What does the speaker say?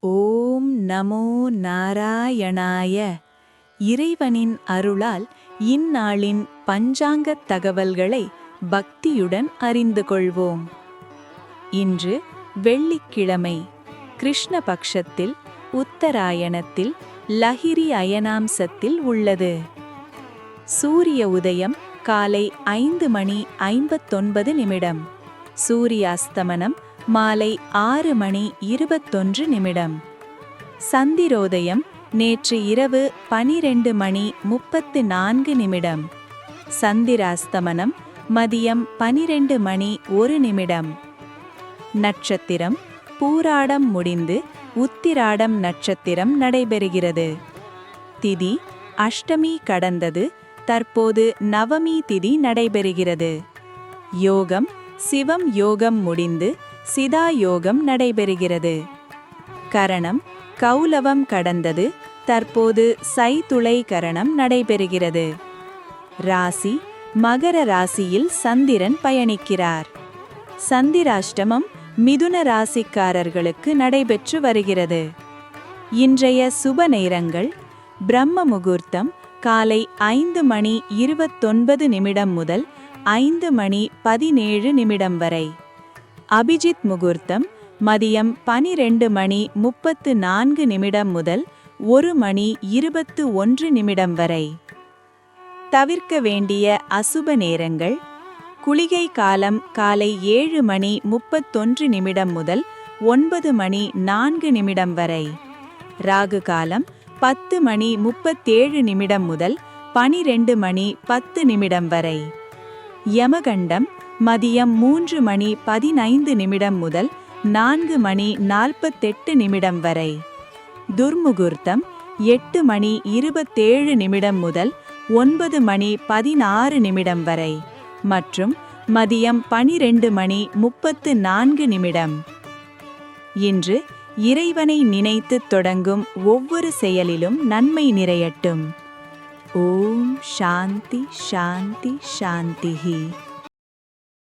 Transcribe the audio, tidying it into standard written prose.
ஓம் நமோ நாராயணாய. இறைவனின் அருளால் இந்நாளின் பஞ்சாங்கத் தகவல்களை பக்தியுடன் அறிந்து கொள்வோம். இன்று வெள்ளிக்கிழமை, கிருஷ்ணபக்ஷத்தில் உத்தராயணத்தில் லஹிரி அயனாம்சத்தில் உள்ளது. சூரிய உதயம் காலை 5:59. சூரிய அஸ்தமனம் மாலை 6:21. சந்திரோதயம் நேற்று இரவு 12:34. சந்திராஸ்தமனம் மதியம் 12:01. நட்சத்திரம் பூராடம் முடிந்து உத்திராடம் நட்சத்திரம் நடைபெறுகிறது. திதி அஷ்டமி கடந்தது, தற்போது நவமி திதி நடைபெறுகிறது. யோகம் சிவம் யோகம் முடிந்து சிதா யோகம் நடைபெறுகிறது. கரணம் கௌலவம் கடந்தது, தற்போது சைதுளை கரணம் நடைபெறுகிறது. ராசி மகர ராசியில் சந்திரன் பயணிக்கிறார். சந்திராஷ்டமம் மிதுன ராசிக்காரர்களுக்கு நடைபெற்று வருகிறது. இன்றைய சுப நேரங்கள்: பிரம்ம முகூர்த்தம் காலை 5:29 முதல் 5:17 வரை. அபிஜித் முகூர்த்தம் மதியம் 12:34 முதல் 1:21 வரை. தவிர்க்க வேண்டிய அசுப நேரங்கள்: குளிகை காலம் காலை 7:31 முதல் 9:04 வரை. ராகு காலம் 10:37 முதல் 12:10 வரை. யமகண்டம் மதியம் 3:15 முதல் 4:48 வரை. துர்முகூர்த்தம் 8:27 முதல் 9:16 வரை மற்றும் மதியம் 12:34. இன்று இறைவனை நினைத்து தொடங்கும் ஒவ்வொரு செயலிலும் நன்மை நிறையட்டும். ஓம் சாந்தி சாந்தி சாந்திஹி.